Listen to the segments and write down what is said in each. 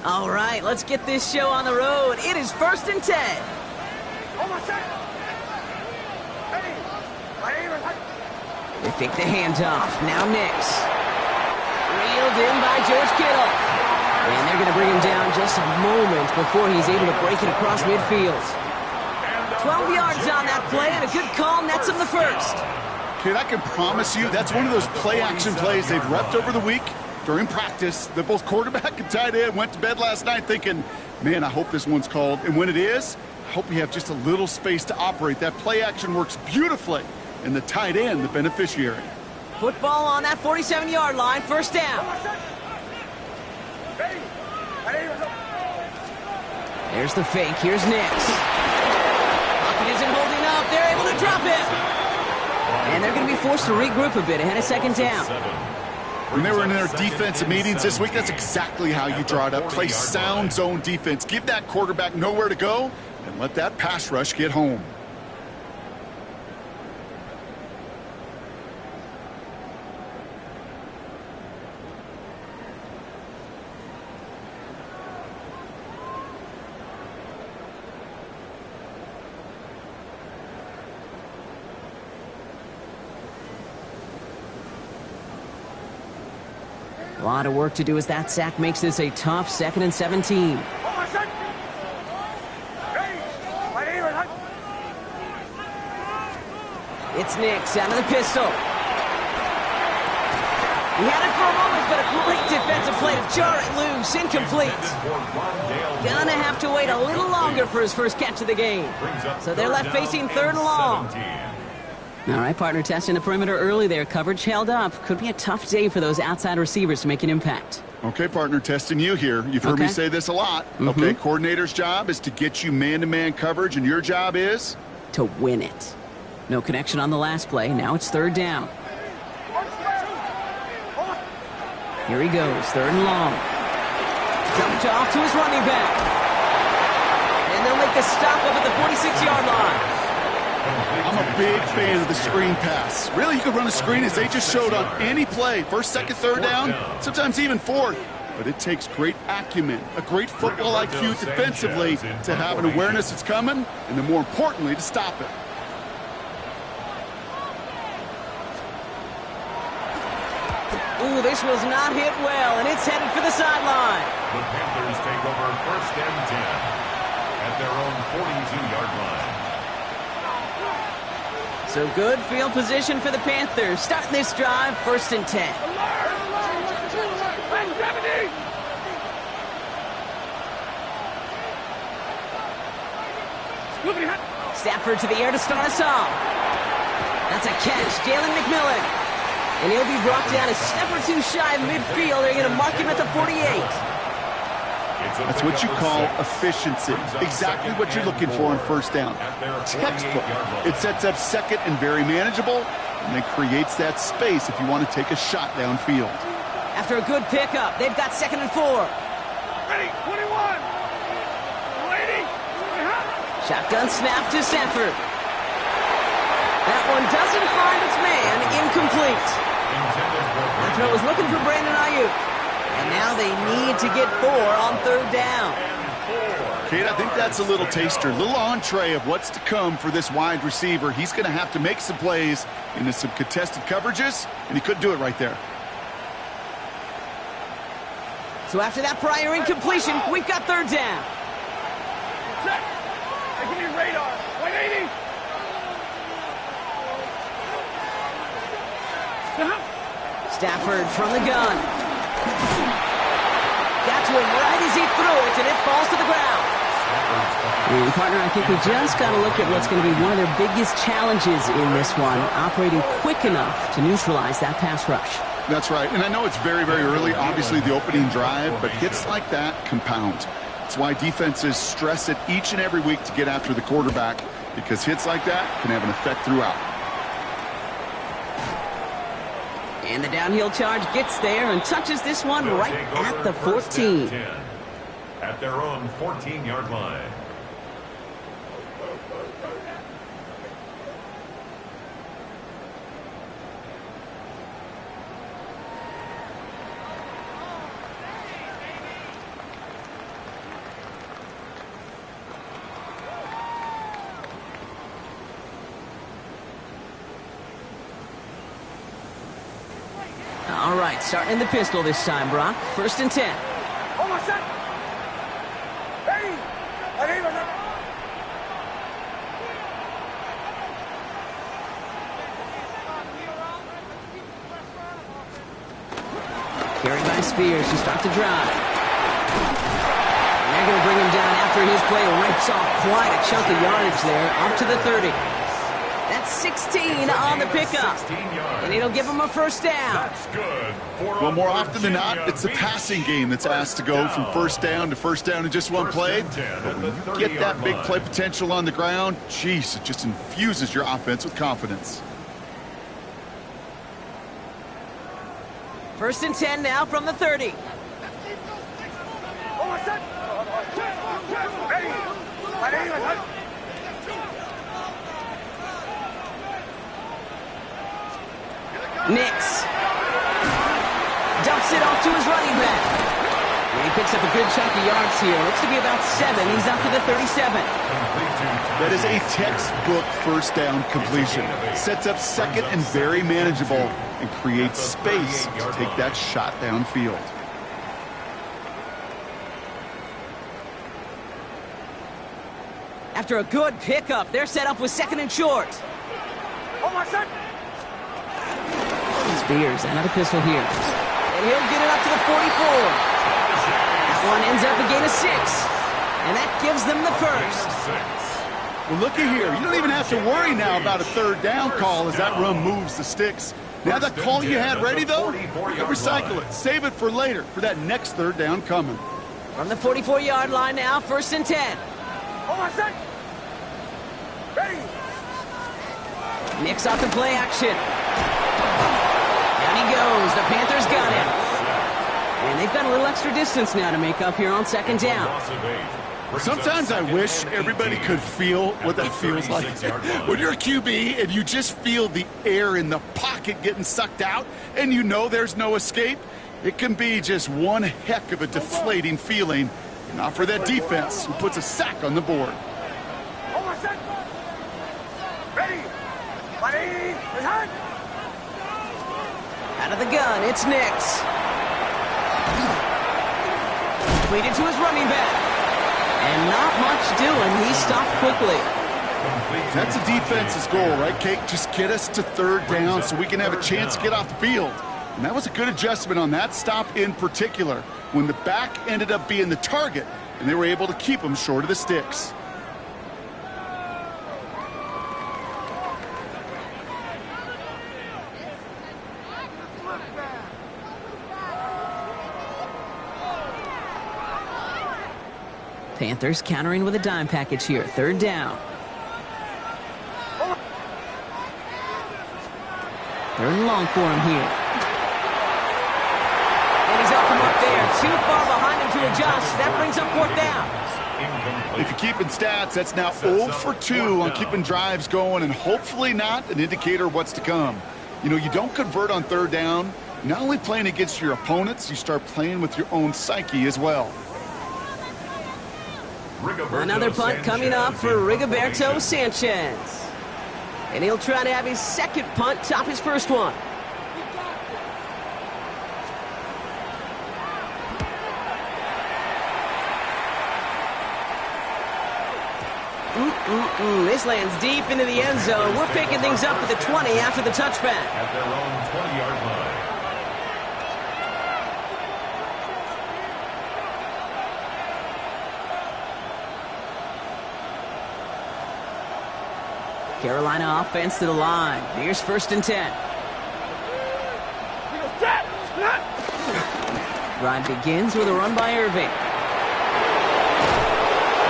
All right, let's get this show on the road. It is 1st and 10. They fake the handoff. Now Nix. Reeled in by George Kittle. And they're going to bring him down just a moment before he's able to break it across midfield. 12 yards on that play, and a good call nets him the first. Kid, I can promise you that's one of those play-action plays they've repped over the week. During practice, that both quarterback and tight end went to bed last night thinking, man, I hope this one's called. And when it is, I hope you have just a little space to operate. That play action works beautifully, and the tight end, the beneficiary. Football on that 47-yard line, first down. There's the fake. Here's Nix. Pocket isn't holding up. They're able to drop it. And they're going to be forced to regroup a bit ahead of second down. When they were in their defensive meetings this week, that's exactly how you draw it up. Play sound zone defense. Give that quarterback nowhere to go and let that pass rush get home. A lot of work to do as that sack makes this a tough 2nd and 17. It's Nix out of the pistol. He had it for a moment, but a great defensive play to jar it loose. Incomplete. Gonna have to wait a little longer for his first catch of the game. So they're left facing 3rd and long. All right, partner, testing the perimeter early there. Coverage held up. Could be a tough day for those outside receivers to make an impact. Okay, partner, testing you here. You've heard me say this a lot. Okay, coordinator's job is to get you man-to-man coverage, and your job is? To win it. No connection on the last play. Now it's 3rd down. Here he goes, 3rd and long. Dumped off to his running back. And they'll make the stop up at the 46-yard line. I'm a big fan of the screen pass. Really, you can run a screen as they just showed on any play. 1st, 2nd, 3rd down, sometimes even 4th. But it takes great acumen, a great football IQ defensively to have an awareness it's coming, and then more importantly, to stop it. Ooh, this was not hit well, and it's headed for the sideline. The Panthers take over 1st and 10 at their own 42-yard line. So good field position for the Panthers. Starting this drive, 1st and 10. Stafford to the air to start us off. That's a catch, Jalen McMillan. And he'll be brought down a step or two shy of midfield. They're going to mark him at the 48. That's what you call efficiency. Exactly what you're looking for on 1st down. Textbook. It sets up 2nd and very manageable, and then creates that space if you want to take a shot downfield. After a good pickup, they've got 2nd and 4. Ready, 21. Lady. Shotgun snap to Stafford. That one doesn't find its man. Incomplete. That throw was looking for Brandon Ayuk. And now they need to get 4 on 3rd down. Kate, I think that's a little taster, a little entree of what's to come for this wide receiver. He's going to have to make some plays into some contested coverages, and he couldn't do it right there. So after that prior incompletion, we've got 3rd down. Check. Give me radar. 180. Stafford from the gun. Got to him right as he threw it, and it falls to the ground. And partner, I think we just got to look at what's going to be one of their biggest challenges in this one, operating quick enough to neutralize that pass rush. That's right, and I know it's very, very early, obviously the opening drive, but hits like that compound. That's why defenses stress it each and every week to get after the quarterback, because hits like that can have an effect throughout. And the downhill charge gets there and touches this one right at the 14. At their own 14-yard line. right, starting in the pistol this time, Brock. 1st and 10. Almost set. Ready. Carried by Spears to start the drive. And they're going to bring him down after his play rips off quite a chunk of yardage there, up to the 30. That's 16 on the pickup. And it'll give him a 1st down. That's good. Well, more often than not, it's the passing game that's asked to go from 1st down to 1st down in just one play. But when you get that big play potential on the ground, geez, it just infuses your offense with confidence. 1st and 10 now from the 30. Almost set. Ready. Nix dumps it off to his running back. And he picks up a good chunk of yards here. Looks to be about 7. He's up to the 37. That is a textbook 1st down completion. Sets up 2nd and very manageable and creates space to take that shot downfield. After a good pickup, they're set up with 2nd and short. Almost set. Spears, another pistol here. And he'll get it up to the 44. That one ends up a gain of 6. And that gives them the 1st. Well, looky here. You don't even have to worry now about a 3rd down call as that run moves the sticks. Now that call you had ready, though, you recycle it. Save it for later, for that next 3rd down coming. From the 44-yard line now, 1st and 10. Almost set. Ready. Nix off the play action. Down he goes. The Panthers got him. And they've got a little extra distance now to make up here on 2nd down. Sometimes I wish everybody could feel what that feels like. When you're a QB and you just feel the air in the pocket getting sucked out and you know there's no escape, it can be just one heck of a deflating feeling. Not for that defense who puts a sack on the board. Almost set. Ready. Out of the gun, it's Nix. Completed to his running back. And not much doing. He stopped quickly. That's a defense's goal, right, Kate? Just get us to 3rd down so we can have a chance to get off the field. And that was a good adjustment on that stop in particular, when the back ended up being the target, and they were able to keep him short of the sticks. Panthers countering with a dime package here. 3rd down. 3rd and long for him here. And he's up from up there. Too far behind him to adjust. That brings up 4th down. If you're keeping stats, that's now 0 for 2 on keeping drives going, and hopefully not an indicator of what's to come. You know, you don't convert on 3rd down. Not only playing against your opponents, you start playing with your own psyche as well. Another punt coming up for Rigoberto Sanchez. And he'll try to have his 2nd punt top his 1st one. This lands deep into the end zone. We're picking things up at the 20 after the touchback. At their own 20-yard line. Carolina offense to the line. Here's 1st and 10. Drive begins with a run by Irving.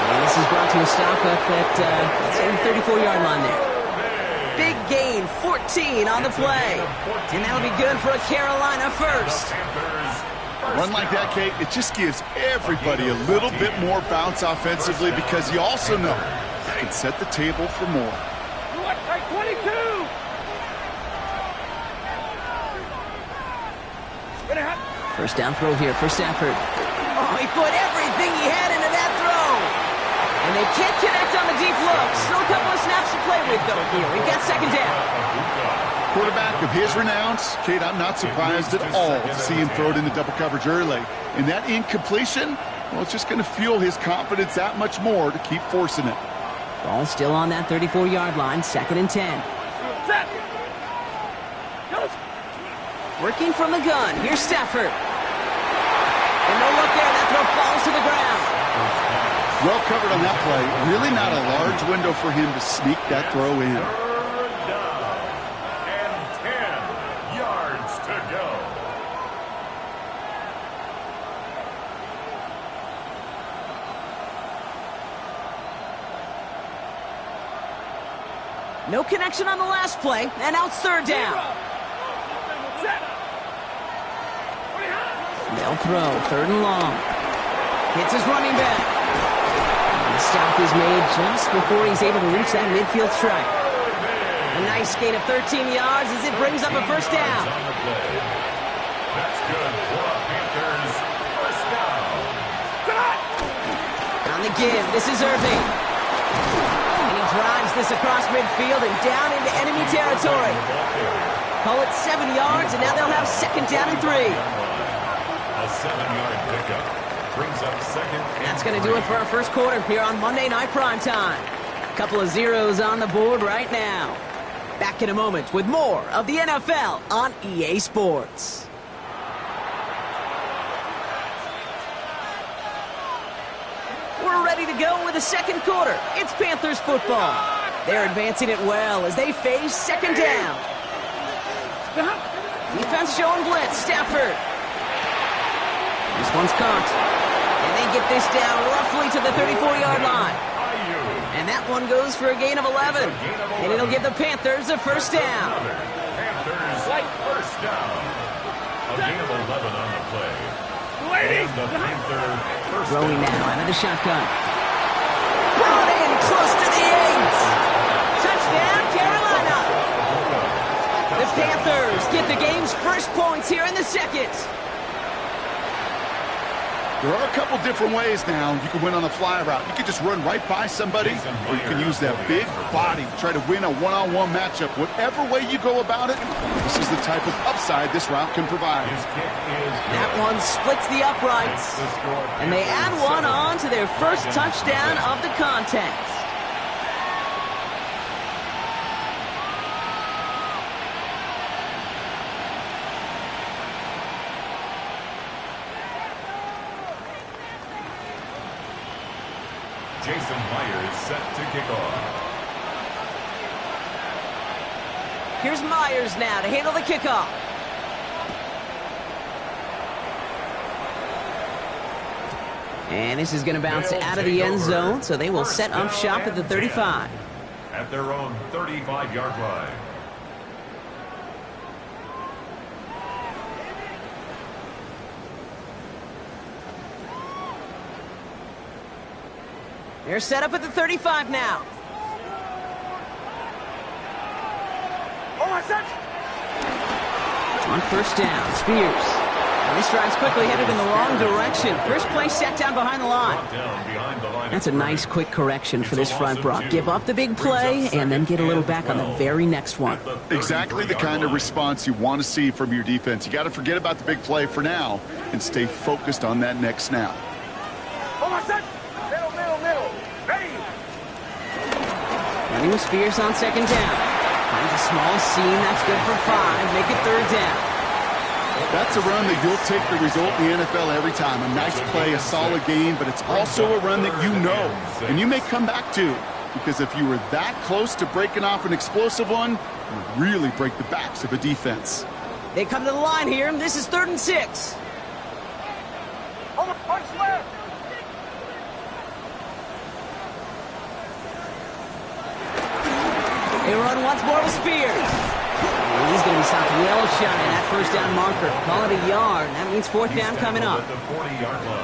And this is brought to a stop up at the 34-yard line there. Big gain, 14 on the play. And that'll be good for a Carolina 1st. A run like that, Kate, it just gives everybody a little bit more bounce offensively because you also know you can set the table for more. 22! First down throw here for Stafford. Oh, he put everything he had into that throw. And they can't connect on the deep look. Still a couple of snaps to play with, though, here. We've got 2nd down. quarterback of his renounce, Kate, I'm not surprised at all to see him throw it into double coverage early. And that incompletion, well, it's just going to fuel his confidence that much more to keep forcing it. Ball still on that 34-yard line, 2nd and 10. Working from the gun. Here's Stafford. And no look there. That throw falls to the ground. Well covered on that play. Really not a large window for him to sneak that throw in. 3rd down and 10 yards to go. No connection on the last play, and now it's 3rd down. They'll throw, 3rd and long. Hits his running back. And the stop is made just before he's able to reach that midfield strike. A nice gain of 13 yards as it brings up a 1st down. That's good for the Panthers. 1st down. On the give, this is Irving. And he drives this across midfield and down into enemy territory. Call it 7 yards, and now they'll have 2nd down and 3. A 7-yard pickup brings up 2nd. That's going to do it for our 1st quarter here on Monday Night Primetime. A couple of zeros on the board right now. Back in a moment with more of the NFL on EA Sports. We're ready to go with the 2nd quarter. It's Panthers football. They're advancing it well as they face 2nd down. Defense showing blitz. Stafford. This one's caught. And they get this down roughly to the 34-yard line. And that one goes for a gain of 11. And it'll give the Panthers a 1st down. Panthers 1st down. A gain of 11 on the play. And the Panther 1st Throwing down. now out of the shotgun. Brought in close to the 8. Touchdown, Carolina. The Panthers get the game's 1st points here in the 2nd. There are a couple different ways now. You can win on the fly route. You can just run right by somebody, or you can use that big body to try to win a one-on-one matchup. Whatever way you go about it, this is the type of upside this route can provide. His kick is good. That one splits the uprights. The score, And they add one on to their 1st touchdown of the contest. Jason Myers set to kick off. Here's Myers now to handle the kickoff. And this is going to bounce out of the end zone, so they will set up shop at the 35. At their own 35-yard line. They're set up at the 35 now. On 1st down, Spears. And this drive's quickly headed in the wrong direction. First play set down behind the line. That's a nice quick correction for this front, Brock. Give up the big play and then get a little back on the very next one. Exactly the kind of response you want to see from your defense. You got to forget about the big play for now and stay focused on that next snap. Ready. Running with Spears on 2nd down. Finds a small seam. That's good for 5. Make it 3rd down. That's a run that you'll take the result in the NFL every time. A nice play, a solid game, but it's also a run that you know and you may come back to, because if you were that close to breaking off an explosive one, you really break the backs of a defense. They come to the line here. This is 3rd and 6. Punch left. They run once more with Spears. And he's going to be stopped well shy of that 1st down marker. Call it a yard. That means 4th down coming up.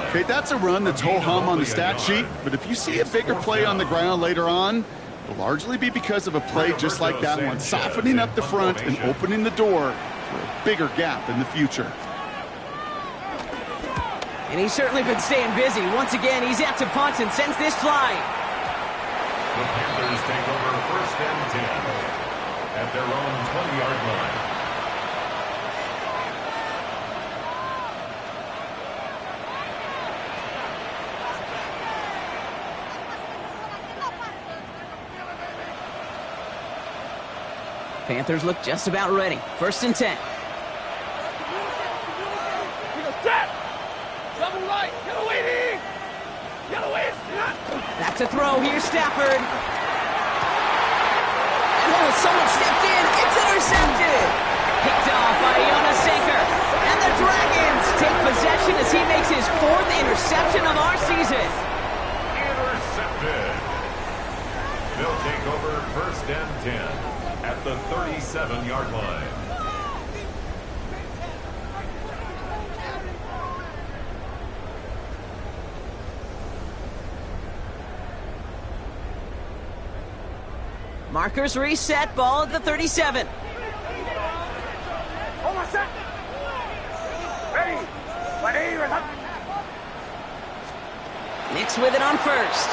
Okay, that's a run that's ho-hum on the stat sheet, but if you see a bigger play on the ground later on, it'll largely be because of a play just like that one, softening up the front and opening the door for a bigger gap in the future. And he's certainly been staying busy. Once again, he's out to punt and sends this flying. The Panthers take over 1st and 10 at their own 20-yard line. Panthers look just about ready. 1st and 10. Back to throw. Here's Stafford. Oh, someone stepped in. It's intercepted. Picked off by Jonas Sanker. And the Dragons take possession as he makes his 4th interception of our season. Intercepted. They'll take over 1st and 10 at the 37-yard line. Markers reset. Ball at the 37. Almost set. Ready. Nix with it on 1st.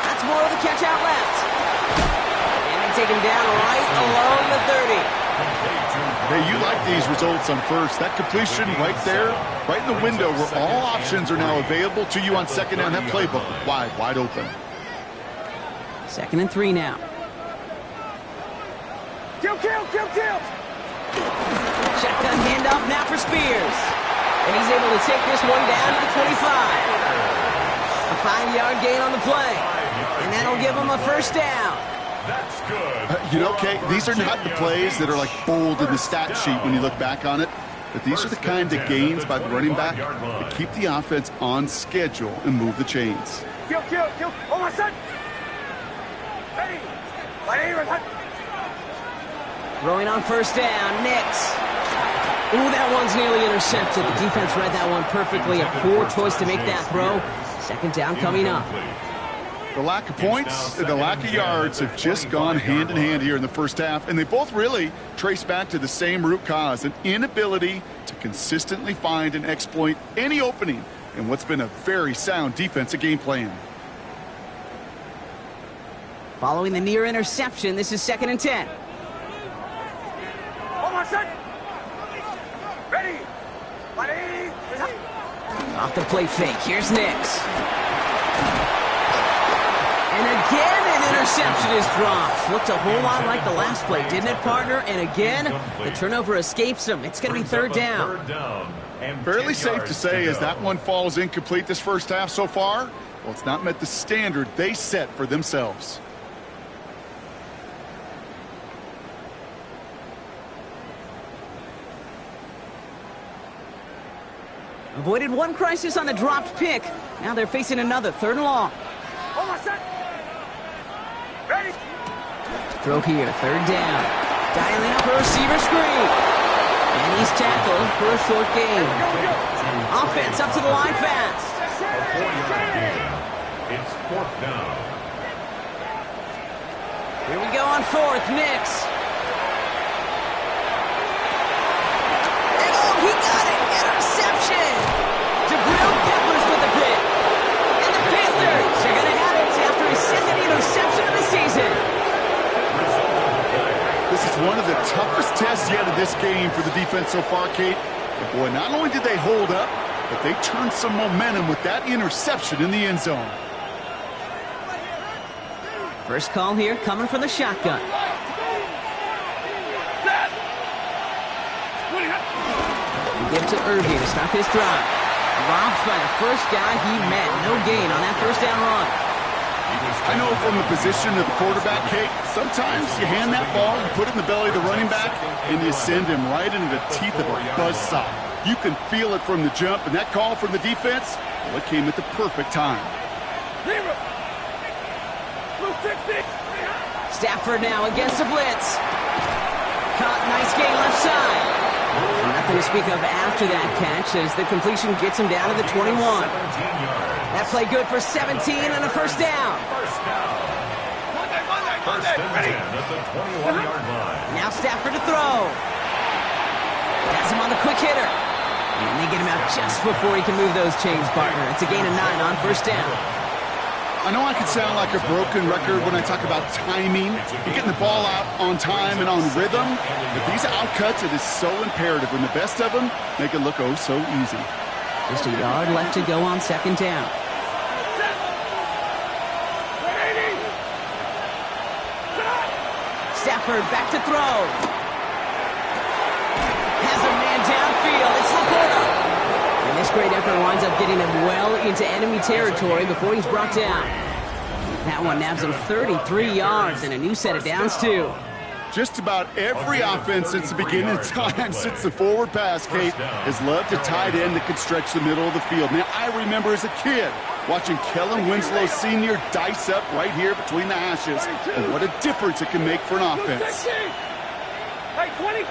That's more of the catch out left. And they take him down right along the 30. Hey, you like these results on 1st. That completion right there, right in the window where all options are now available to you on 2nd down. That playbook wide open. 2nd and 3 now. Kill. Shotgun handoff now for Spears. And he's able to take this one down to the 25. A 5-yard gain on the play. And that'll give him a 1st down. That's good. You know, Kate, these are not the plays that are like bold in the stat sheet when you look back on it. But these are the kind of gains by the running back that keep the offense on schedule and move the chains. Kill. Almost set. Ready. Throwing on 1st down. Nix. Ooh, that one's nearly intercepted. The defense read that one perfectly. A poor choice to make that throw. 2nd down coming up. The lack of points and the lack of yards have just gone hand in hand here in the 1st half, and they both really trace back to the same root cause, an inability to consistently find and exploit any opening in what's been a very sound defensive game plan. Following the near interception, this is 2nd and 10. Almost set. Ready. Off the play fake. Here's Nix. And again, an interception is dropped. Looked a whole lot like the last play, didn't it, partner? And again, the turnover escapes him. It's going to be 3rd down. Fairly safe to say as that one falls incomplete this 1st half so far, well, it's not met the standard they set for themselves. Avoided one crisis on the dropped pick. Now they're facing another 3rd and long. Almost set. Ready. Throw here, 3rd down. Dialing up a receiver screen. And he's tackled for a short gain. Offense up to the line fast. A 4-yard gain. It's 4th down. Here we go on 4th. Nix. And oh, he got it. Interception. DeGrill Peppers with the pick. And the Panthers are going to have it after his 2nd interception of the season. This is one of the toughest tests yet of this game for the defense so far, Kate. But boy, not only did they hold up, but they turned some momentum with that interception in the end zone. First call here coming from the shotgun. We give it to Irving to stop his drive. Dropped by the first guy he met. No gain on that 1st down run. I know from the position of the quarterback, Kate, sometimes you hand that ball, you put it in the belly of the running back, and you send him right into the teeth of a buzzsaw. You can feel it from the jump, and that call from the defense, well, it came at the perfect time. Stafford now against the blitz. Caught, nice gain left side. And nothing to speak of after that catch as the completion gets him down to the 21. That play good for 17 and a 1st down. 1st and 10 at the 21-yard line. Now Stafford to throw. Has him on the quick hitter. And they get him out just before he can move those chains, partner. It's a gain of 9 on 1st down. I know I can sound like a broken record when I talk about timing and getting the ball out on time and on rhythm, but these outcuts, it is so imperative, and the best of them make it look oh so easy. Just a yard left to go on 2nd down. Stafford back to throw. Has a man downfield. It's Laporta. And this great effort winds up getting him well into enemy territory before he's brought down. That one nabs him 33 yards and a new set of downs, too. Just about every offense since the beginning of time, since the forward pass, Kate, has loved a tight end that could stretch the middle of the field. Now, I remember as a kid watching Kellen Winslow Sr. dice up right here between the hashes, and what a difference it can make for an offense. Hey, 22!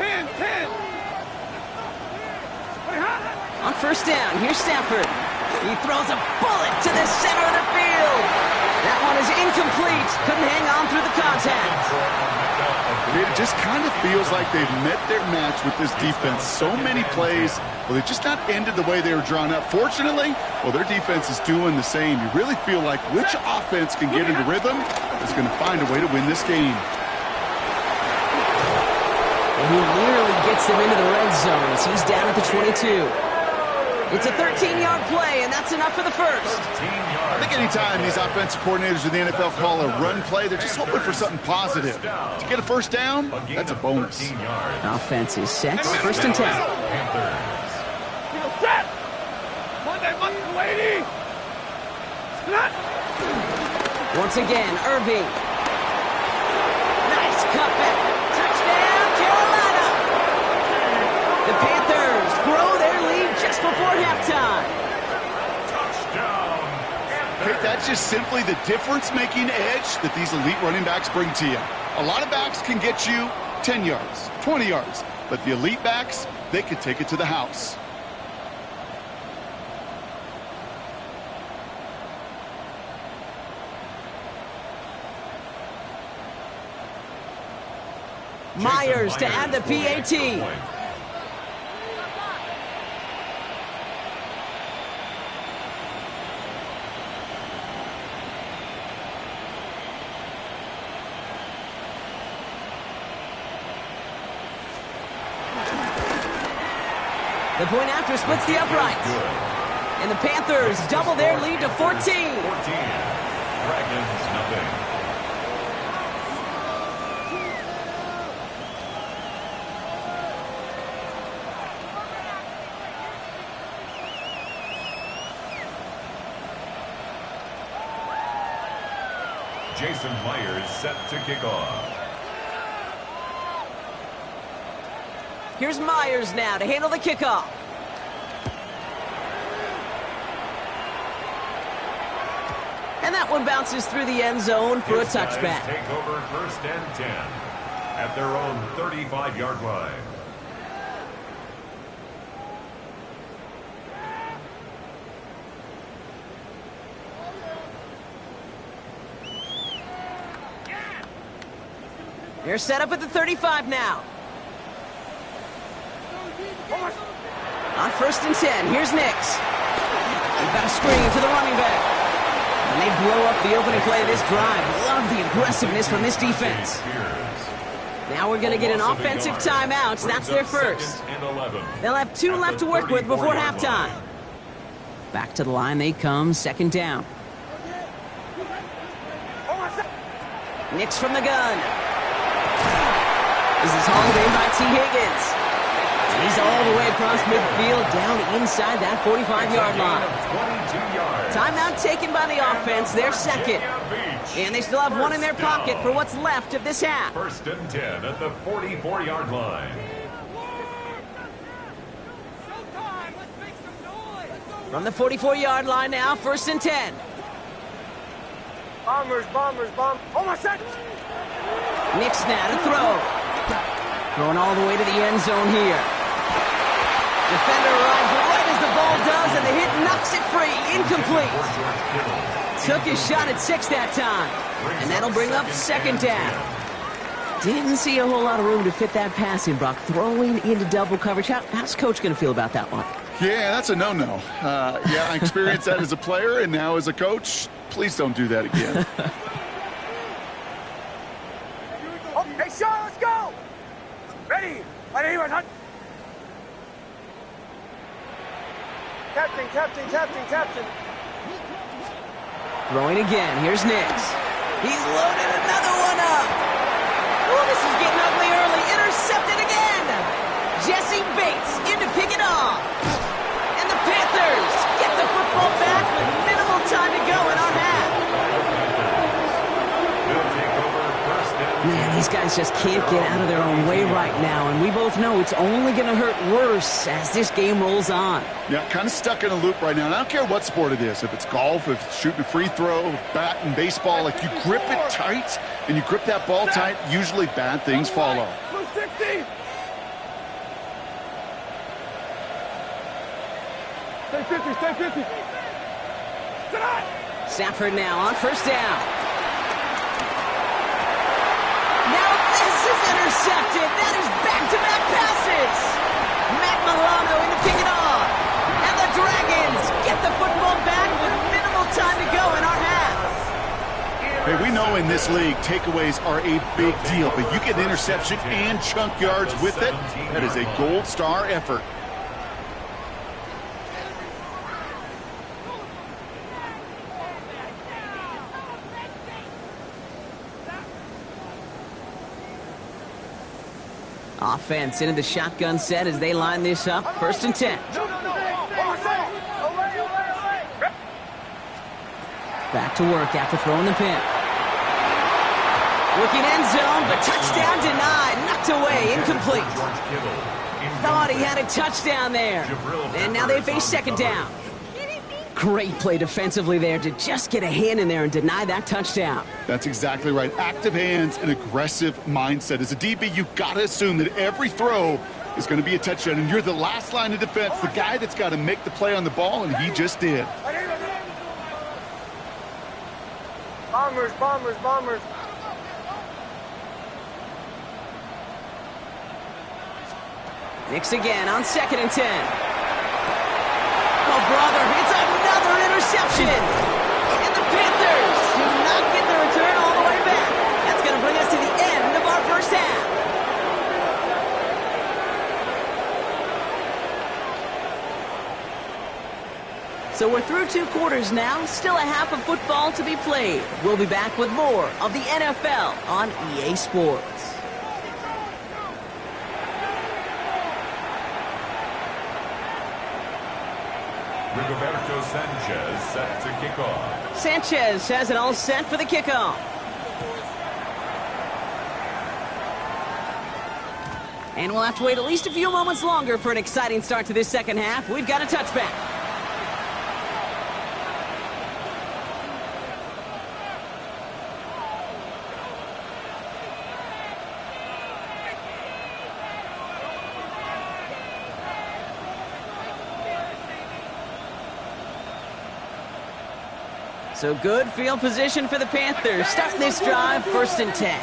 10! On first down, here's Stafford. He throws a bullet to the center of the field. That one is incomplete. Couldn't hang on through the contact. It just kind of feels like they've met their match with this defense. So many plays, well, they just not ended the way they were drawn up. Fortunately, well, their defense is doing the same. You really feel like which offense can get into rhythm is going to find a way to win this game. And he nearly gets them into the red zone as he's down at the 22. It's a 13-yard play, and that's enough for the first. I think anytime these offensive coordinators in the NFL call a run play, they're just hoping for something positive. To get a first down, that's a bonus. Offense is set. First and 10. Set! Monday, lady! Once again, Irving. Nice cutback. Touchdown, Carolina! The Panthers grow their lead just before halftime. Kate, that's just simply the difference-making edge that these elite running backs bring to you. A lot of backs can get you 10 yards, 20 yards, but the elite backs, they can take it to the house. Myers to add the PAT. The point after splits the uprights. And the Panthers double their lead to 14. Dragons, nothing. Jason Myers set to kick off. Here's Myers now to handle the kickoff. And that one bounces through the end zone for a touchback. Take over first and 10 at their own 35-yard line. They're set up at the 35 now. On first and 10, here's Nix. They've got a screen to the running back. And they blow up the opening play of this drive. Love the aggressiveness from this defense. Now we're going to get an offensive timeout. That's their first. They'll have 2 left to work with before halftime. Back to the line they come, second down. Nix from the gun. This is hauled in by T. Higgins. And he's all the way across midfield, down inside that 45-yard line. Timeout taken by the offense, their second. And they still have one in their pocket for what's left of this half. First and 10 at the 44-yard line. From the 44-yard line now, first and 10. Bombers. Hold my set! Nix now to throw. Going all the way to the end zone here. Defender arrives right as the ball does, and the hit knocks it free. Incomplete. Took his shot at 6 that time. And that'll bring up second down. Didn't see a whole lot of room to fit that pass in, Brock. Throwing into double coverage. How's Coach going to feel about that one? Yeah, that's a no-no. Yeah, I experienced that as a player, and now as a coach, please don't do that again. Oh, hey, Sean, let's go! Ready! Captain. Throwing again. Here's Nix. He's loaded another one up. Oh, this is getting ugly early. Intercepted again. Jesse Bates in to pick it off. And the Panthers get the football back with minimal time to go in our half. Man, these guys just can't get out of their own way right now, and we both know it's only going to hurt worse as this game rolls on. Yeah, kind of stuck in a loop right now. And I don't care what sport it is. If it's golf, if it's shooting a free throw, bat and baseball, like you grip it tight and you grip that ball tight, usually bad things follow. Stay 50, stay 50. Stafford now on first down. Now this is intercepted. That is back-to-back passes. Matt Milano in to pick it off. And the Dragons get the football back with minimal time to go in our half. Hey, we know in this league, takeaways are a big deal, but you get interception and chunk yards with it. That is a gold star effort. Offense into the shotgun set as they line this up. First and 10. Back to work after throwing the pin. Looking end zone, but touchdown denied. Knocked away, incomplete. Thought he had a touchdown there. And now they face second down. Great play defensively there to just get a hand in there and deny that touchdown. That's exactly right. Active hands and aggressive mindset. As a DB, you've got to assume that every throw is going to be a touchdown, and you're the last line of defense, the guy that's got to make the play on the ball, and he just did. Bombers, bombers, bombers. Nix again on second and 10. Oh, brother, it's another interception. And the Panthers do not get the return all the way back. That's going to bring us to the end of our first half. So we're through 2 quarters now, still a half of football to be played. We'll be back with more of the NFL on EA Sports. Rigoberto Sanchez set to kick off. Sanchez has it all set for the kickoff. And we'll have to wait at least a few moments longer for an exciting start to this second half. We've got a touchback. So good field position for the Panthers. Starting this drive, first and 10.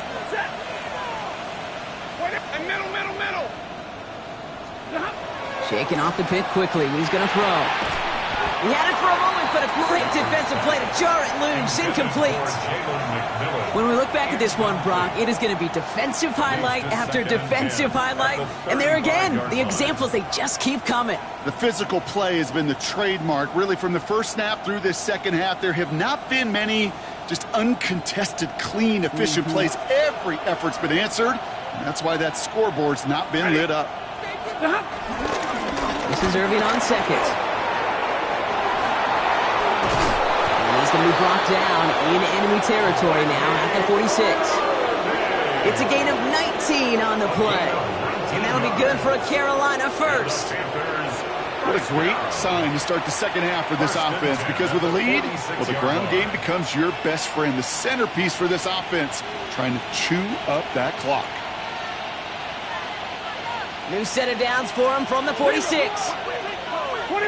Middle. Shaking off the pick quickly. He's going to throw. He had it for a moment, but a great defensive play to jar it loose. Incomplete. When we look back at this one, Brock, it is going to be defensive highlight after defensive highlight. And there again, the examples, they just keep coming. The physical play has been the trademark. Really, from the first snap through this second half, there have not been many just uncontested, clean, efficient plays. Every effort's been answered. And that's why that scoreboard's not been lit up. This is Irving on second. And he's going to be brought down in enemy territory now at the 46. It's a gain of 19 on the play. And that'll be good for a Carolina first. What a great sign to start the second half for this offense, because with a lead, well, the ground game becomes your best friend, the centerpiece for this offense, trying to chew up that clock. New set of downs for him from the 46. 20.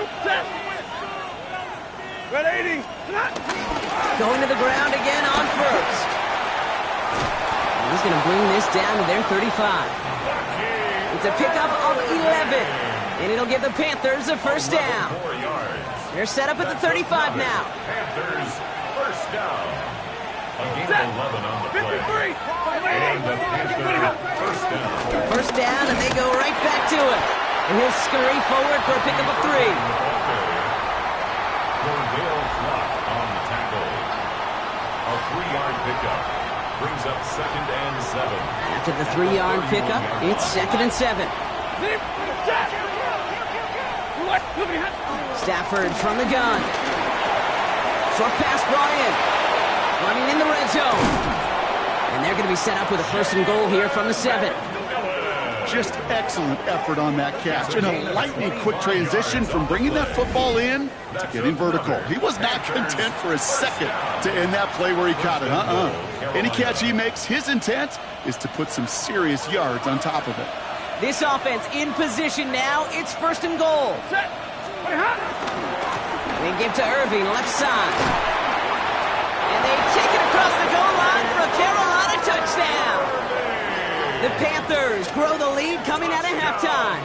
Red 80. Going to the ground again on first. And he's going to bring this down to their 35. It's a pickup of 11. And it'll give the Panthers a first down. They're set up at the 35 now. Panthers first down. A gain of 11 on the play. And the Panthers first down. First down, and they go right back to it. And he'll scurry forward for a pickup of 3. 3-yard pickup. Brings up 2nd and 7. After the 3-yard pickup, it's 2nd and 7. Stafford from the gun. Short pass brought in. Running in the red zone. And they're going to be set up with a 1st and goal here from the 7. Just excellent effort on that catch. And a lightning quick transition from bringing that football in to getting vertical. He was not content for a second to end that play where he caught it. Any catch he makes, his intent is to put some serious yards on top of it. This offense in position now. It's 1st and goal. They give to Irving, left side. And they take it across the goal line for a Carolina touchdown. The Panthers grow the lead coming out of halftime.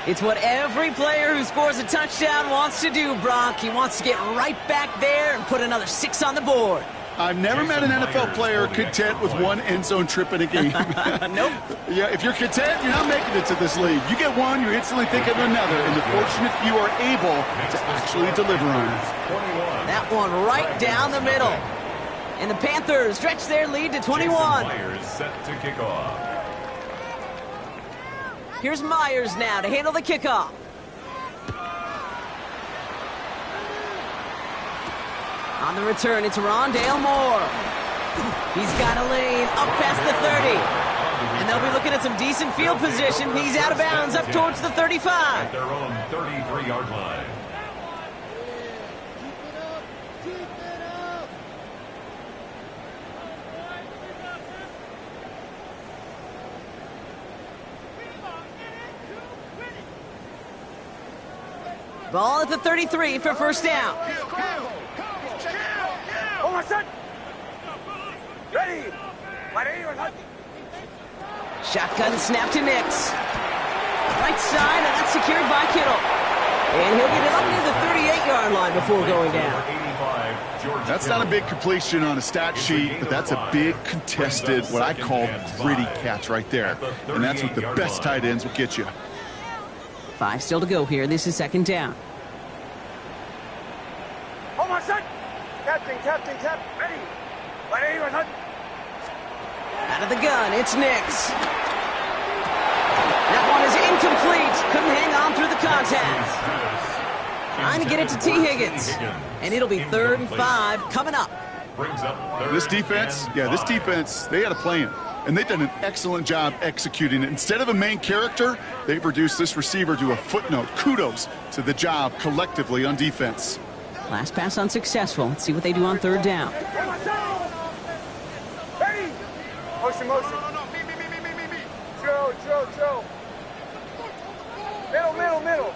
It's what every player who scores a touchdown wants to do, Brock. He wants to get right back there and put another 6 on the board. I've never met an NFL player content with one end zone trip in a game. Nope. Yeah, if you're content, you're not making it to this league. You get one, you're instantly thinking of another, and the fortunate few are able to actually deliver on it. That one right down the middle. And the Panthers stretch their lead to 21. Myers set to kick off. Here's Myers now to handle the kickoff. On the return, it's Rondale Moore. He's got a lane up past the 30. And they'll be looking at some decent field position. He's out of bounds up towards the 35. At their own 33-yard line. Ball at the 33 for 1st down. Oh, my son. Ready. Shotgun snap to Nix. Right side, and that's secured by Kittle. And he'll get it up near the 38-yard line before going down. That's not a big completion on a stat sheet, but that's a big contested, what I call gritty catch right there. And that's what the best tight ends will get you. 5 still to go here. This is 2nd down. Oh, my son. Captain. Ready. Out of the gun, it's Nix. That one is incomplete. Couldn't hang on through the contact. Trying to get it to T. Higgins. And it'll be 3rd and 5 coming up. This defense, they had a plan. And they've done an excellent job executing it. Instead of a main character, they've reduced this receiver to a footnote. Kudos to the job collectively on defense. Last pass unsuccessful. Let's see what they do on 3rd down. Ready. Motion. Me. Drill. Middle.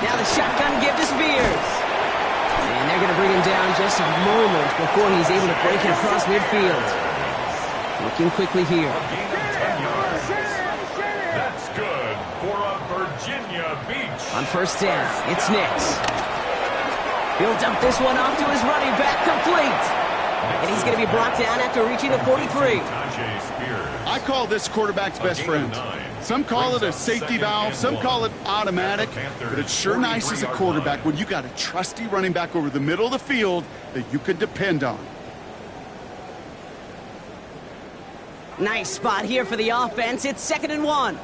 Now the shotgun give to Spears. And they're going to bring him down just a moment before he's able to break it across midfield. Looking quickly here. That's good for a Virginia Beach. On 1st down, it's Nix. He'll dump this one off to his running back, complete. And he's going to be brought down after reaching the 43. I call this quarterback's best friend. Some call it a safety valve, some call it automatic, but it's sure nice as a quarterback when you got a trusty running back over the middle of the field that you can depend on. Nice spot here for the offense. It's 2nd and 1.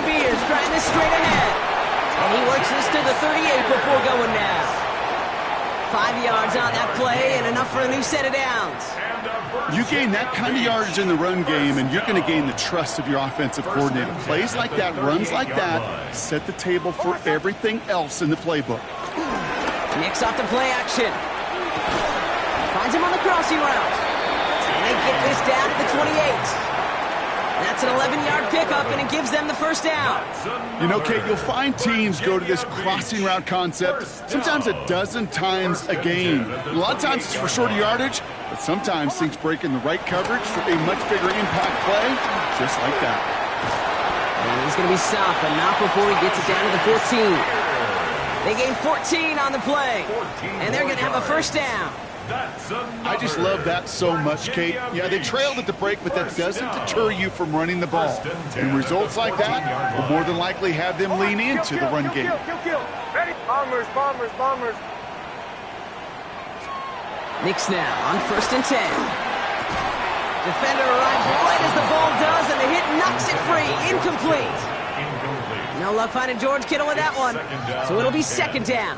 Spears trying this straight ahead. And he works this to the 38 before going down. 5 yards on that play and enough for a new set of downs. You gain that kind of yardage in the run game, and you're going to gain the trust of your offensive coordinator. Plays like that, runs like that, set the table for everything else in the playbook. Nix off the play action. Finds him on the crossing route. And they get this down to the 28. That's an 11-yard pickup, and it gives them the 1st down. You know, Kate, you'll find teams go to this crossing route concept sometimes a dozen times a game. A lot of times it's for shorter yardage, but sometimes things break in the right coverage for a much bigger impact play, just like that. And he's going to be stopped, but not before he gets it down to the 14. They gain 14 on the play, and they're going to have a 1st down. I just love that so much, Kate. Yeah, they trailed at the break, but that doesn't deter you from running the ball. And results like that will more than likely have them lean into the run game. Ready? Bombers, bombers, bombers. Knicks now on 1st and 10. Defender arrives right as the ball does, and the hit knocks it free. Incomplete. No luck finding George Kittle with that one. So it'll be 2nd down.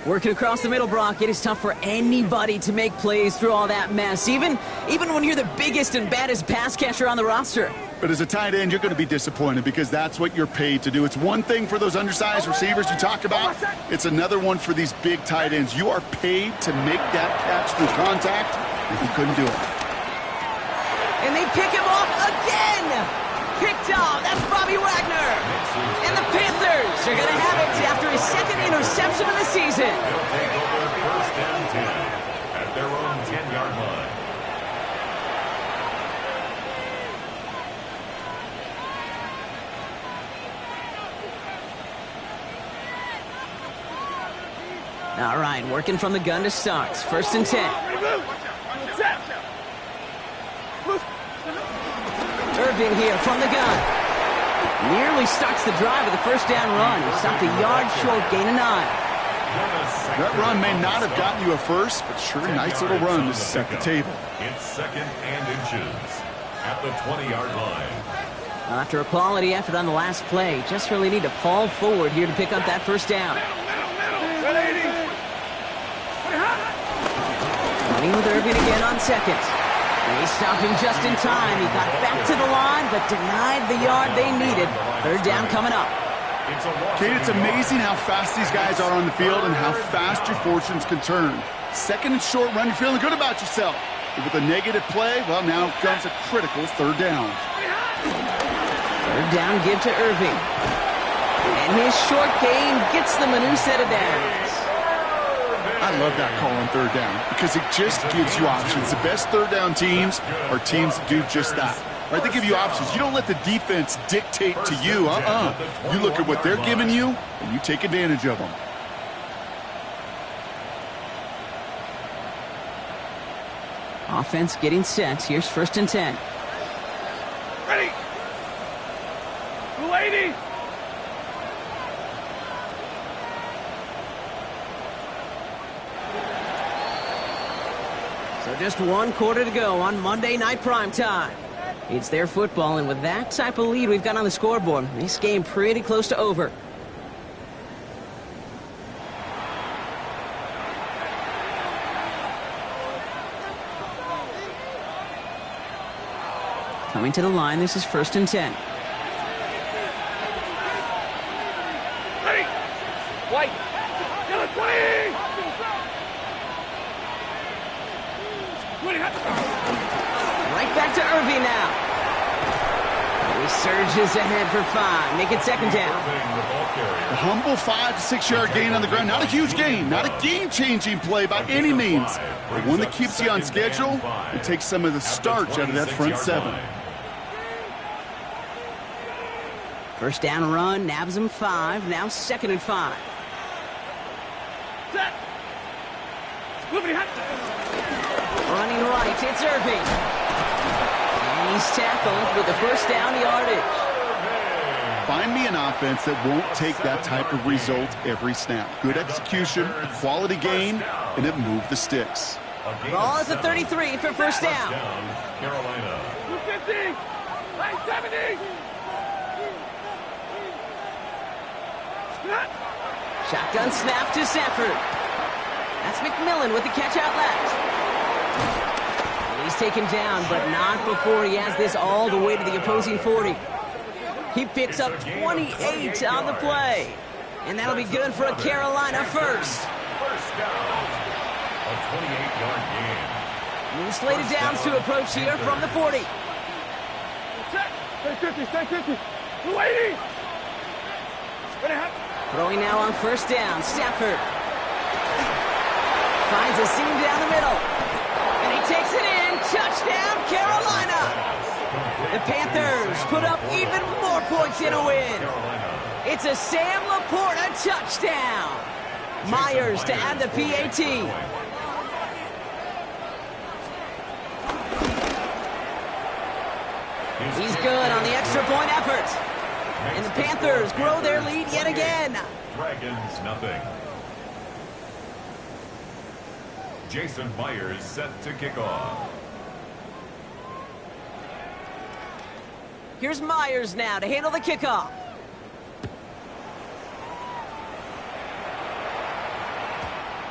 Working across the middle, Brock, it is tough for anybody to make plays through all that mess, even when you're the biggest and baddest pass catcher on the roster. But as a tight end, you're going to be disappointed because that's what you're paid to do. It's one thing for those undersized receivers you talk about. It's another one for these big tight ends. You are paid to make that catch through contact, and he couldn't do it. And they pick him off again! Picked off, that's Bobby Wagner! And the Panthers are going to have it after his 2nd interception of the season. They'll take over 1st and 10 at their own 10-yard line. All right, working from the gun to start. 1st and 10. Irving here from the gun. Nearly starts the drive with a 1st down run. He stopped a yard short, gain of 9. That run may not have gotten you a first, but sure, nice little run to set the table. It's 2nd and inches at the 20-yard line. After a quality effort on the last play, just really need to fall forward here to pick up that 1st down. Running with Irving again on 2nd. They stopped him just in time. He got back to the line, but denied the yard they needed. 3rd down coming up. Kate, it's amazing how fast these guys are on the field and how fast your fortunes can turn. 2nd and short run, you're feeling good about yourself. But with a negative play, well, now comes a critical 3rd down. 3rd down give to Irving. And his short gain gets them a new set of downs. I love that call on 3rd down because it just gives you options. The best 3rd down teams are teams that do just that. Right? They give you options. You don't let the defense dictate to you. You look at what they're giving you, and you take advantage of them. Offense getting set. Here's 1st and 10. Ready? 280. So just 1 quarter to go on Monday Night Primetime. It's their football, and with that type of lead we've got on the scoreboard, this game pretty close to over. Coming to the line, this is 1st and 10. Ready? White. 20. Right back to Irving now. He surges ahead for 5. Make it 2nd down. A humble 5 to 6 yard gain on the ground. Not a huge gain. Not a game-changing play by any means. But one that keeps you on schedule and takes some of the starch out of that front 7. 1st down run, nabs him 5. Now 2nd and 5. Set. Running right, it's Irving. And he's tackled with the 1st down yardage. Find me an offense that won't take that type of result every snap. Good execution, a quality gain, and it moved the sticks. Ball is at 33 for 1st down. Carolina. 250. 970. Shotgun snap to Sanford. That's McMillan with the catch out left. And he's taken down, but not before he has this all the way to the opposing 40. He picks up 28 on the play. And that'll be good for a Carolina first. 1st down. A 28-yard gain. New slated downs to approach here from the 40. Stay 50, stay 50. 280. Throwing now on 1st down, Stafford. Finds a seam down the middle. And he takes it in. Touchdown, Carolina. The Panthers put up even more points in a win. It's a Sam Laporta touchdown. Myers to add the PAT. He's good on the extra point effort. And the Panthers grow their lead yet again. Dragons, nothing. Jason Myers set to kick off. Here's Myers now to handle the kickoff.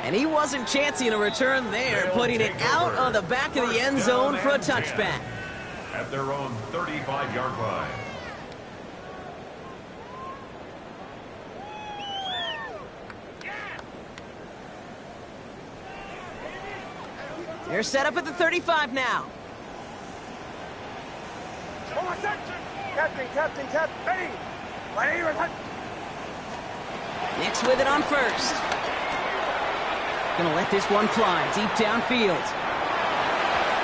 And he wasn't chancing a return there, putting it out on the back of the end zone for a touchback. At their own 35-yard line. They're set up at the 35 now. Captain, ready. Nix with it on first. Gonna let this one fly deep downfield.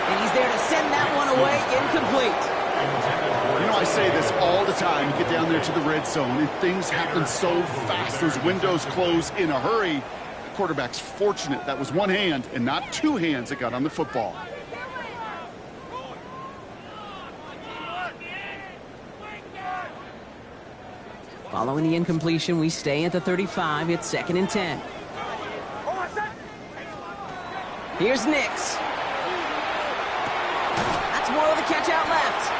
And he's there to send that one away, incomplete. You know, I say this all the time. You get down there to the red zone, and things happen so fast. Those windows close in a hurry. The quarterback's fortunate that was one hand and not two hands that got on the football. Following the incompletion, we stay at the 35. It's 2nd and 10. Here's Nix. That's more of a catch out left.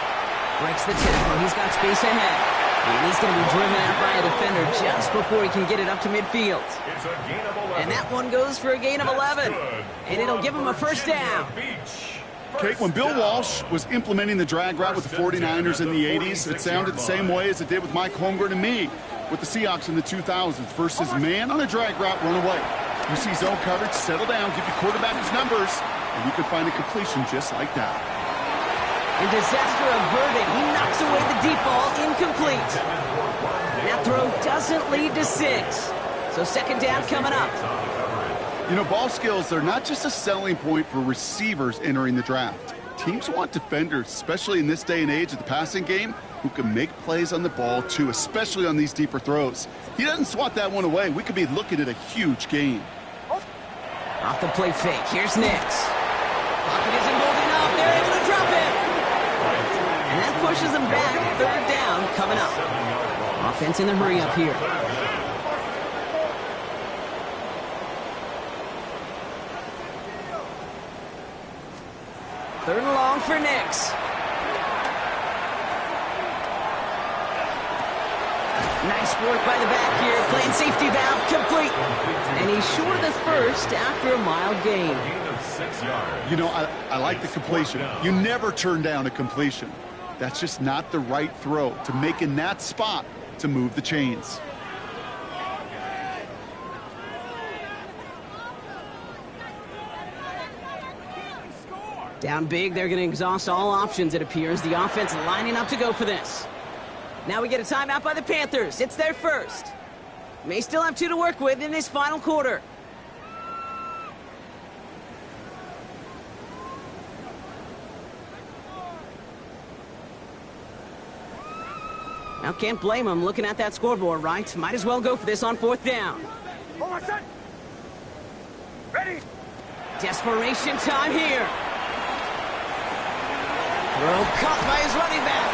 Breaks the tackle. He's got space ahead. And he's going to be driven out by a defender just before he can get it up to midfield. It's a gain of 11. And that one goes for a gain of 11. And it'll give him a first down. Kate, when Bill Walsh was implementing the drag route with the 49ers in the 80s, it sounded the same way as it did with Mike Holmgren and me with the Seahawks in the 2000s versus man on a drag route, run away. You see zone coverage, settle down, give your quarterback his numbers, and you can find a completion just like that. And disaster averted. He knocks away the deep ball, incomplete. That throw doesn't lead to 6. So 2nd down coming up. You know, ball skills are not just a selling point for receivers entering the draft. Teams want defenders, especially in this day and age of the passing game, who can make plays on the ball too, especially on these deeper throws. He doesn't swat that one away. We could be looking at a huge gain. Off the play fake, here's Nix. Pocket isn't holding up, they're able to drop him. And that pushes him back, 3rd down coming up. Offense in the hurry up here. Third and long for Nix. Nice work by the back here, playing safety valve, complete. And he's short of the first after a mild gain. You know, I like the completion. You never turn down a completion. That's just not the right throw to make in that spot to move the chains. Down big, they're going to exhaust all options, it appears. The offense lining up to go for this. Now we get a timeout by the Panthers. It's their first. May still have 2 to work with in this final quarter. Now can't blame them looking at that scoreboard, right? Might as well go for this on 4th down. Ready. Desperation time here. Throw caught by his running back.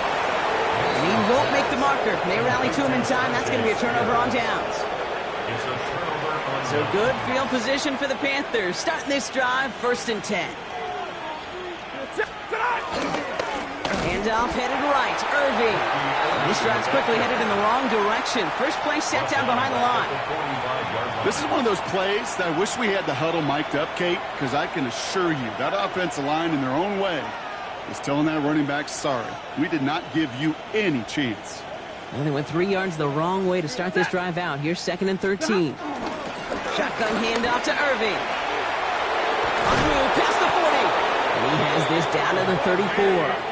And he won't make the marker. They rally to him in time. That's going to be a turnover on downs. It's a turnover on So good field position for the Panthers. Starting this drive, 1st and 10. Handoff headed right. Irving. This drive's quickly headed in the wrong direction. First play set down behind the line. This is one of those plays that I wish we had the huddle mic'd up, Kate, because I can assure you that offensive line in their own way is telling that running back, sorry, we did not give you any chance. Well, they went 3 yards the wrong way to start this drive out. Here's 2nd and 13. Shotgun handoff to Irving. On the move, past the 40. And he has this down to the 34.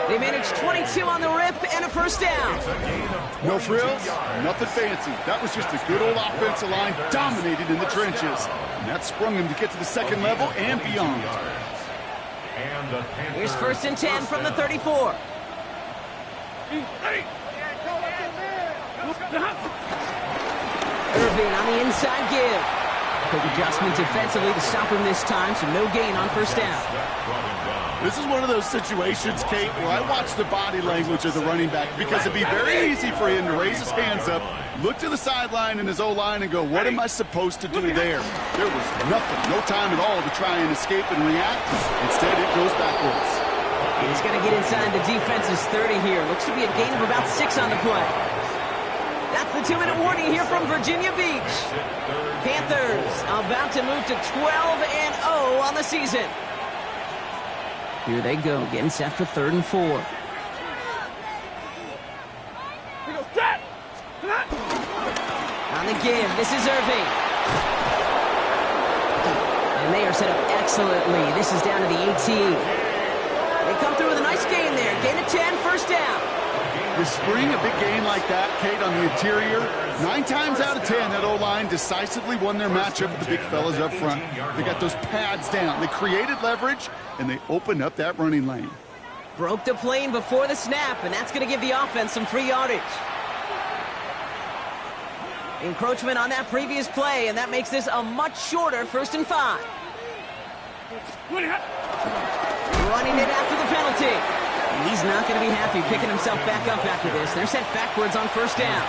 They managed 22 on the rip and a first down. No frills, nothing fancy. That was just a good old offensive line dominated in the trenches. And that sprung him to get to the 2nd level and beyond. Here's 1st and 10 from the 34. Irving on the inside give. Quick adjustment defensively to stop him this time, so no gain on first down. This is one of those situations, Kate, where I watch the body language of the running back because it'd be very easy for him to raise his hands up, look to the sideline in his O-line and go, what am I supposed to do there? There was nothing, no time at all to try and escape and react. Instead, it goes backwards. He's going to get inside the defense's 30 here. Looks to be a gain of about 6 on the play. That's the 2-minute warning here from Virginia Beach. Panthers about to move to 12-0 on the season. Here they go, getting set for 3rd and 4. On the give, this is Irving. And they are set up excellently. This is down to the 18. They come through with a nice gain there. Gain of 10, first down. You spring a big gain like that, Kate, on the interior, 9 times out of 10, that O-line decisively won their matchup with the big fellas up front. They got those pads down. They created leverage, and they opened up that running lane. Broke the plane before the snap, and that's going to give the offense some free yardage. Encroachment on that previous play, and that makes this a much shorter 1st and 5. Running it after the penalty. And he's not going to be happy picking himself back up after this. They're sent backwards on first down.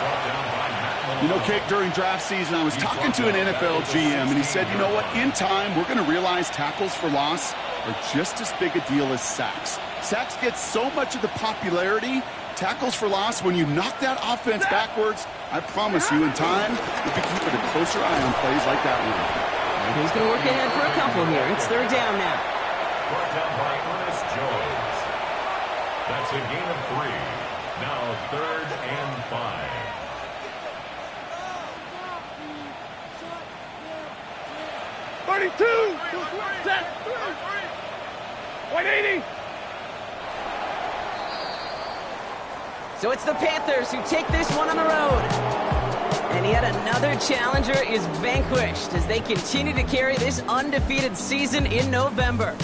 You know, Kate, during draft season, I was talking to an NFL GM, and he said, you know what, in time, we're going to realize tackles for loss are just as big a deal as sacks. Sacks get so much of the popularity. Tackles for loss, when you knock that offense backwards, I promise you, in time, you'll be keeping a closer eye on plays like that one. And he's going to work ahead for a couple here. It's 3rd down now. Brought down by Ernest Jones. That's a gain of 3. Now 3rd and 5. Set. 180. So it's the Panthers who take this one on the road. And yet another challenger is vanquished as they continue to carry this undefeated season in November.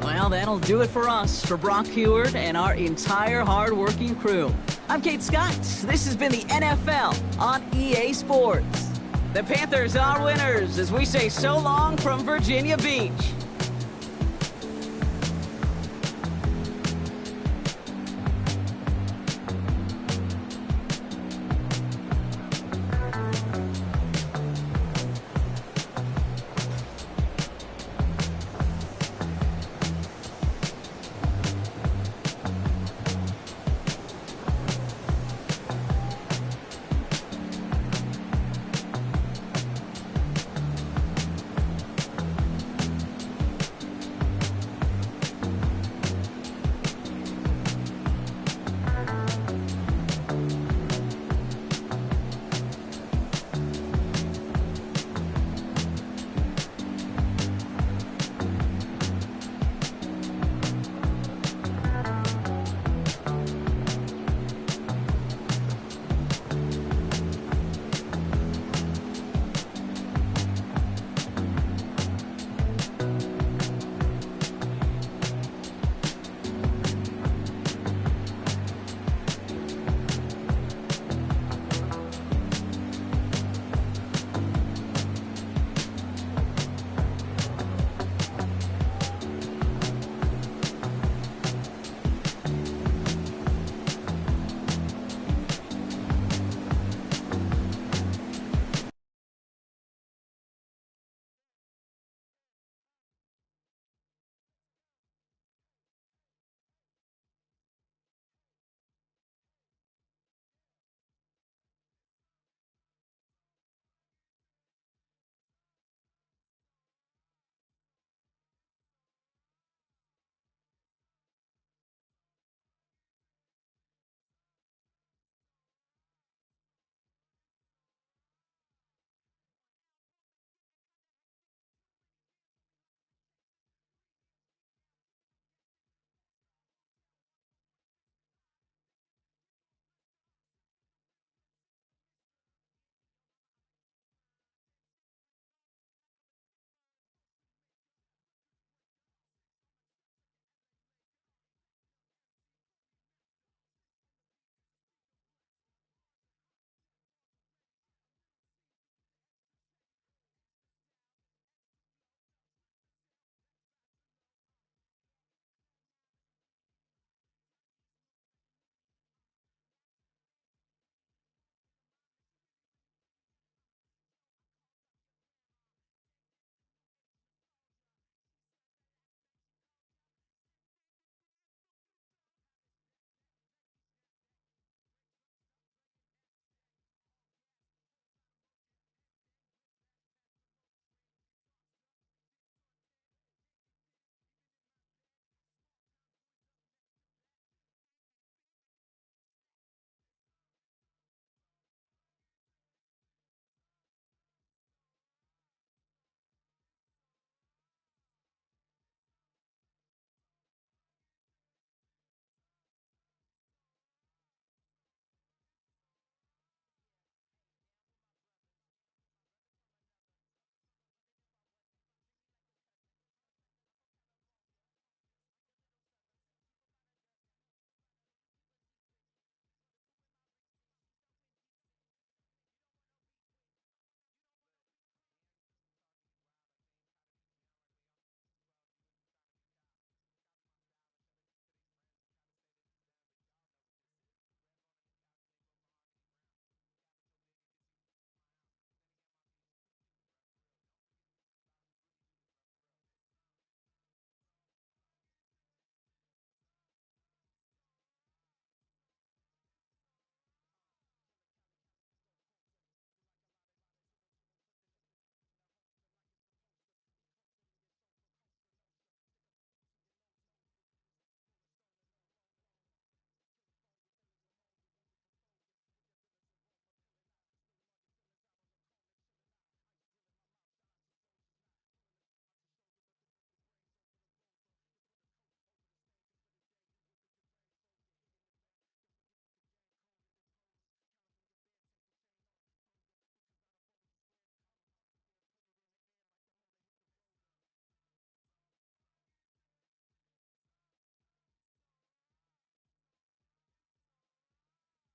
Well, that'll do it for us, for Brock Heward and our entire hard-working crew. I'm Kate Scott. This has been the NFL on EA Sports. The Panthers are winners as we say so long from Virginia Beach.